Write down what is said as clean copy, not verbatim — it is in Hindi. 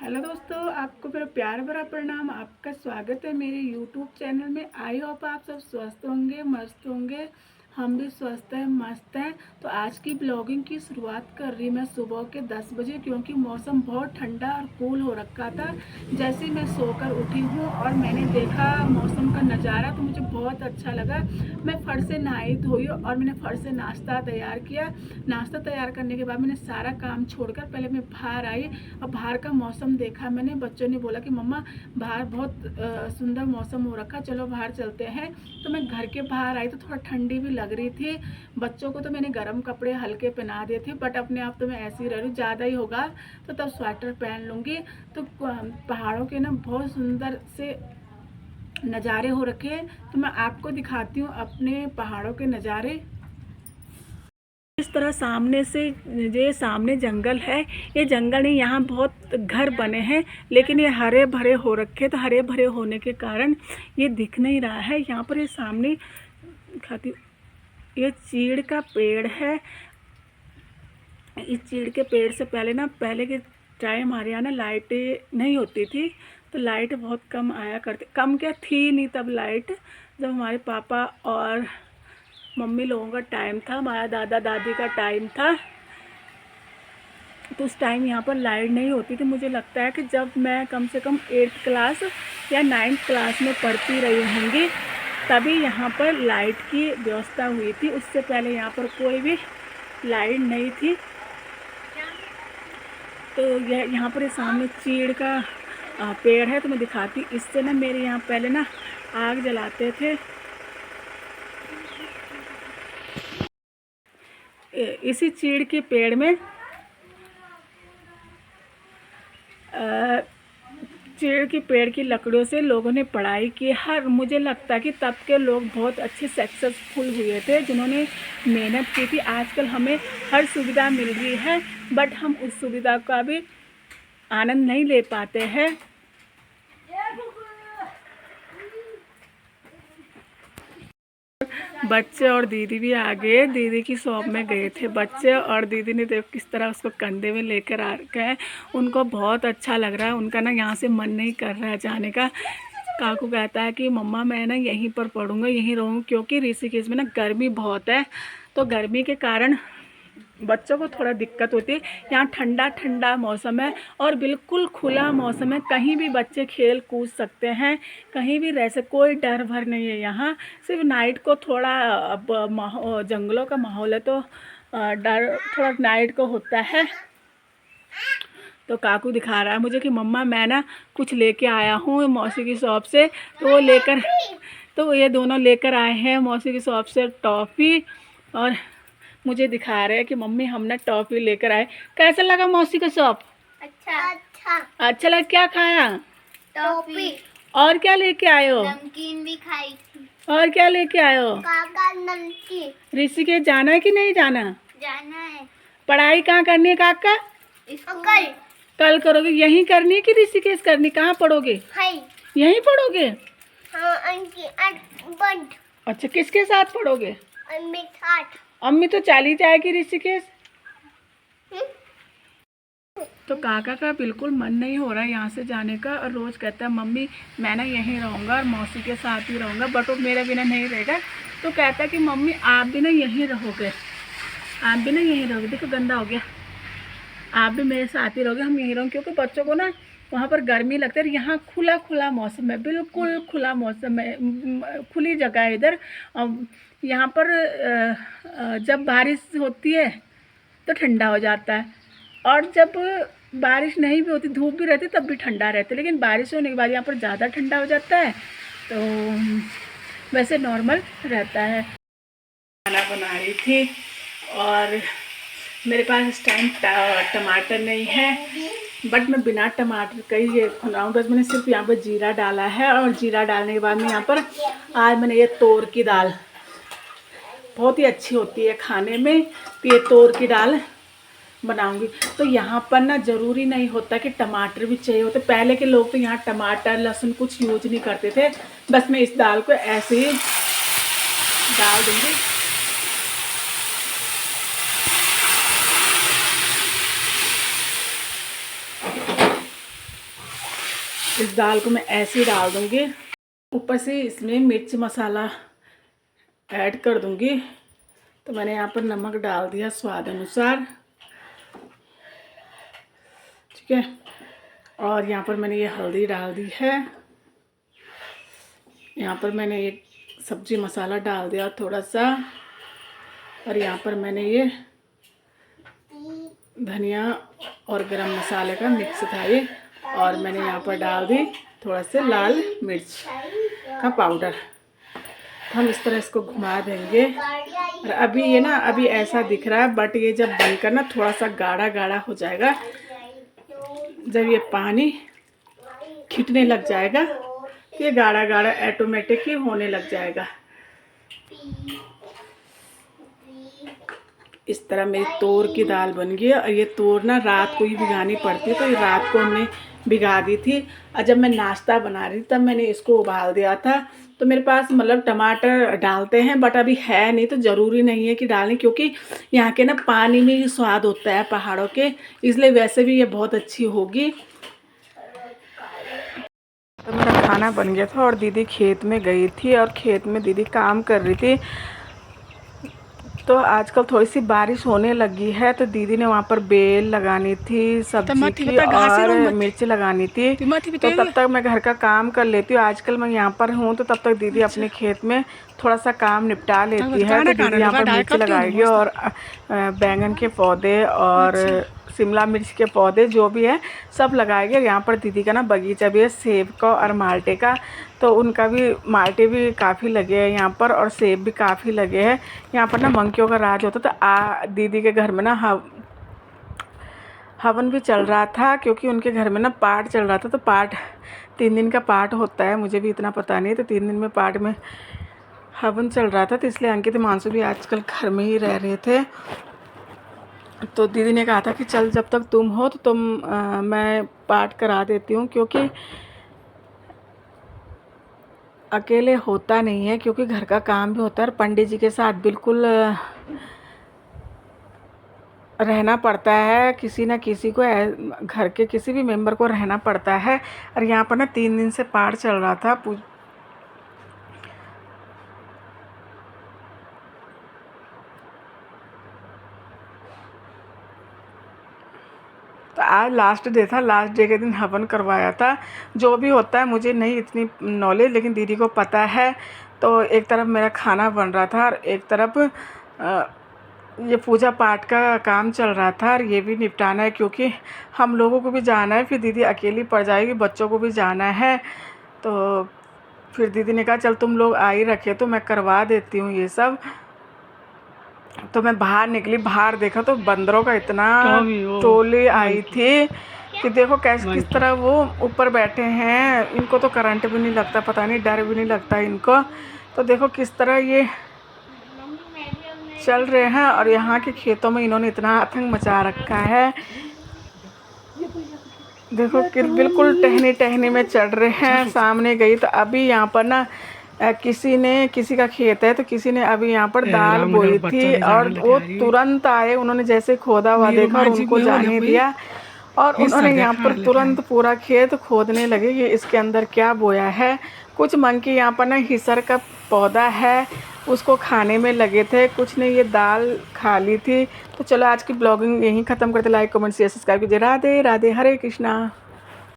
हेलो दोस्तों, आपको मेरा प्यार भरा प्रणाम। आपका स्वागत है मेरे यूट्यूब चैनल में। आई होप आप सब स्वस्थ होंगे, मस्त होंगे। हम भी स्वस्थ हैं, मस्त हैं। तो आज की ब्लॉगिंग की शुरुआत कर रही मैं सुबह के 10 बजे, क्योंकि मौसम बहुत ठंडा और कूल हो रखा था। जैसे ही मैं सोकर उठी हूँ और मैंने देखा मौसम का नज़ारा, तो मुझे बहुत अच्छा लगा। मैं फट से नहाई धोई और मैंने फट से नाश्ता तैयार किया। नाश्ता तैयार करने के बाद मैंने सारा काम छोड़कर पहले मैं बाहर आई और बाहर का मौसम देखा मैंने। बच्चों ने बोला कि मम्मा बाहर बहुत सुंदर मौसम हो रखा, चलो बाहर चलते हैं। तो मैं घर के बाहर आई तो थोड़ा ठंडी भी लग रही थी। बच्चों को तो मैंने गर्म कपड़े हल्के पहना दिए थे, बट अपने आप तो मैं ऐसी रह रही हूँ। ज़्यादा ही होगा तो तब स्वेटर पहन लूँगी। तो पहाड़ों के ना बहुत सुंदर से नज़ारे हो रखे हैं, तो मैं आपको दिखाती हूँ अपने पहाड़ों के नज़ारे। इस तरह सामने से ये सामने जंगल है। ये जंगल नहीं, यहाँ बहुत घर बने हैं, लेकिन ये हरे भरे हो रखे। तो हरे भरे होने के कारण ये दिख नहीं रहा है। यहाँ पर ये सामने खाती ये चीड़ का पेड़ है। इस चीड़ के पेड़ से पहले के टाइम हमारे यहाँ ना लाइटें नहीं होती थी। तो लाइट बहुत कम आया करती, कम क्या थी नहीं तब लाइट, जब हमारे पापा और मम्मी लोगों का टाइम था, हमारा दादा दादी का टाइम था। तो उस टाइम यहाँ पर लाइट नहीं होती थी। मुझे लगता है कि जब मैं कम से कम 8th क्लास या 9th क्लास में पढ़ती रही होंगी, तभी यहाँ पर लाइट की व्यवस्था हुई थी। उससे पहले यहाँ पर कोई भी लाइट नहीं थी। तो यह यहाँ पर सामने चीड़ का पेड़ है, तो मैं दिखाती। इससे ना मेरे यहाँ पहले ना आग जलाते थे। इसी चीड़ के पेड़ में चीड़ की पेड़ की लकड़ियों से लोगों ने पढ़ाई की। हर मुझे लगता है कि तब के लोग बहुत अच्छे सक्सेसफुल हुए थे, जिन्होंने मेहनत की थी। आजकल हमें हर सुविधा मिल रही है, बट हम उस सुविधा का भी आनंद नहीं ले पाते हैं। बच्चे और दीदी भी आ गए। दीदी की शॉप में गए थे बच्चे, और दीदी ने देखो किस तरह उसको कंधे में लेकर आ रखा है। उनको बहुत अच्छा लग रहा है। उनका ना यहाँ से मन नहीं कर रहा है जाने का। काकू कहता है कि मम्मा मैं ना यहीं पर पढ़ूँगा, यहीं रहूँगा, क्योंकि ऋषिकेश में ना गर्मी बहुत है। तो गर्मी के कारण बच्चों को थोड़ा दिक्कत होती है। यहाँ ठंडा ठंडा मौसम है और बिल्कुल खुला मौसम है। कहीं भी बच्चे खेल कूद सकते हैं, कहीं भी रह सकते, कोई डर भर नहीं है यहाँ। सिर्फ नाइट को थोड़ा जंगलों का माहौल है, तो डर थोड़ा नाइट को होता है। तो काकू दिखा रहा है मुझे कि मम्मा मैं ना कुछ लेके आया हूँ मौसी की शॉप से। तो ये दोनों लेकर आए हैं मौसी की शॉप से टॉफ़ी, और मुझे दिखा रहे हैं कि मम्मी हम ना टॉफ़ी लेकर आए। कैसा लगा मौसी का शॉप? अच्छा लगा। क्या खाया? टॉफी। और क्या लेके आए हो? नमकीन भी खाई थी। और क्या लेके आए हो? काका नमकीन। ऋषिकेश जाना है कि नहीं जाना? जाना है। पढ़ाई कहाँ करनी है काका? कल। कल करोगे? यहीं करनी है कि ऋषिकेश करनी? कहाँ पढ़ोगे? यहीं पढ़ोगे? हाँ बंद। अच्छा, किसके साथ पढ़ोगे? अम्मी साथ। अम्मी तो चली जाएगी ऋषिकेश। तो काका का बिल्कुल मन नहीं हो रहा है यहाँ से जाने का, और रोज़ कहता है मम्मी मैं ना यहीं रहूँगा और मौसी के साथ ही रहूँगा, बट वो मेरे बिना नहीं रहेगा। तो कहता है कि मम्मी आप भी ना यहीं रहोगे, आप भी ना यहीं रहोगे। देखो गंदा हो गया। आप भी मेरे साथ ही रहोगे, हम यहीं रहोगे, क्योंकि बच्चों को ना वहाँ पर गर्मी लगती है। यहाँ खुला खुला मौसम है, बिल्कुल खुला मौसम है, खुली जगह है इधर। यहाँ पर जब बारिश होती है तो ठंडा हो जाता है, और जब बारिश नहीं भी होती, धूप भी रहती, तब भी ठंडा रहता है। लेकिन बारिश होने के बाद यहाँ पर ज़्यादा ठंडा हो जाता है, तो वैसे नॉर्मल रहता है। खाना बना रही थी, और मेरे पास इस टाइम टमाटर नहीं है, बट मैं बिना टमाटर का ही ये बनाऊँ। बस मैंने सिर्फ यहाँ पर जीरा डाला है, और जीरा डालने के बाद में यहाँ पर आज मैंने ये तोर की दाल, बहुत ही अच्छी होती है खाने में, तो ये तोर की दाल बनाऊंगी। तो यहाँ पर ना ज़रूरी नहीं होता कि टमाटर भी चाहिए होते। पहले के लोग तो यहाँ टमाटर लहसुन कुछ यूज नहीं करते थे। बस मैं इस दाल को ऐसे ही डाल दूँगी। इस दाल को मैं ऐसे ही डाल दूँगी। ऊपर से इसमें मिर्च मसाला ऐड कर दूँगी। तो मैंने यहाँ पर नमक डाल दिया स्वाद अनुसार, ठीक है। और यहाँ पर मैंने ये हल्दी डाल दी है। यहाँ पर मैंने ये सब्जी मसाला डाल दिया थोड़ा सा, और यहाँ पर मैंने ये धनिया और गरम मसाले का मिक्स था ये, और मैंने यहाँ पर डाल दी थोड़ा सा लाल मिर्च का पाउडर। हम इस तरह इसको घुमा देंगे। और अभी ये ना अभी ऐसा दिख रहा है, बट ये जब बनकर ना थोड़ा सा गाढ़ा गाढ़ा हो जाएगा, जब ये पानी खिंचने लग जाएगा तो ये गाढ़ा गाढ़ा ऑटोमेटिक ही होने लग जाएगा। इस तरह मेरी तोर की दाल बन गई। और ये तोर ना रात को ही भिगानी पड़ती है, तो ये रात को हमने भिगा दी थी। और जब मैं नाश्ता बना रही थी तब मैंने इसको उबाल दिया था। तो मेरे पास मतलब टमाटर डालते हैं, बट अभी है नहीं, तो ज़रूरी नहीं है कि डालें, क्योंकि यहाँ के ना पानी में ही स्वाद होता है पहाड़ों के, इसलिए वैसे भी ये बहुत अच्छी होगी। तो मेरा खाना बन गया था और दीदी खेत में गई थी, और खेत में दीदी काम कर रही थी। तो आजकल थोड़ी सी बारिश होने लगी है, तो दीदी ने वहाँ पर बेल लगानी थी, सब्जी की और मिर्च लगानी थी। तो तब तक मैं घर का काम कर लेती हूँ। आजकल मैं यहाँ पर हूँ, तो तब तक दीदी अपने खेत में थोड़ा सा काम निपटा लेती है। तो दीदी यहाँ पर मिर्च लगाएगी और बैंगन के पौधे और शिमला मिर्च के पौधे जो भी है सब लगाएंगे। यहाँ पर दीदी का ना बगीचा भी है सेब का और माल्टे का, तो उनका भी माल्टे भी काफ़ी लगे हैं यहाँ पर, और सेब भी काफ़ी लगे हैं। यहाँ पर ना मंकियों का राज होता, तो दीदी के घर में ना हवन भी चल रहा था, क्योंकि उनके घर में ना पाठ चल रहा था। तो पाठ 3 दिन का पाठ होता है, मुझे भी इतना पता नहीं। तो 3 दिन में पाठ में हवन चल रहा था, तो इसलिए अंकित मानसू भी आजकल घर में ही रह रहे थे। तो दीदी ने कहा था कि चल जब तक तुम हो तो मैं पाठ करा देती हूँ, क्योंकि अकेले होता नहीं है, क्योंकि घर का काम भी होता है और पंडित जी के साथ बिल्कुल रहना पड़ता है। किसी न किसी को घर के किसी भी मेंबर को रहना पड़ता है। और यहाँ पर ना 3 दिन से पाठ चल रहा था। तो आज लास्ट डे था, लास्ट डे के दिन हवन करवाया था। जो भी होता है मुझे नहीं इतनी नॉलेज, लेकिन दीदी को पता है। तो एक तरफ मेरा खाना बन रहा था और एक तरफ ये पूजा पाठ का काम चल रहा था, और ये भी निपटाना है, क्योंकि हम लोगों को भी जाना है। फिर दीदी अकेली पड़ जाएगी, बच्चों को भी जाना है। तो फिर दीदी ने कहा चल तुम लोग आ ही रखे तो मैं करवा देती हूँ ये सब। तो मैं बाहर निकली, बाहर देखा तो बंदरों का इतना टोली आई थी कि देखो कैसे किस तरह वो ऊपर बैठे हैं। इनको तो करंट भी नहीं लगता, पता नहीं डर भी नहीं लगता इनको। तो देखो किस तरह ये चल रहे हैं, और यहाँ के खेतों में इन्होंने इतना आतंक मचा रखा है। देखो कि बिल्कुल टहनी टहनी में चढ़ रहे हैं। सामने गई तो अभी यहाँ पर ना किसी का खेत है, तो किसी ने अभी यहाँ पर दाल बोई थी, और वो तुरंत आए। उन्होंने जैसे खोदा हुआ देखा और उनको जाने दिया, और उन्होंने यहाँ पर तुरंत पूरा खेत खोदने लगे कि इसके अंदर क्या बोया है। कुछ मंकी यहाँ पर ना हिसर का पौधा है उसको खाने में लगे थे, कुछ ने ये दाल खा ली थी। तो चलो आज की ब्लॉगिंग यहीं ख़त्म करते। लाइक कमेंट शेयर सब्सक्राइब कीजिए। राधे राधे, हरे कृष्णा।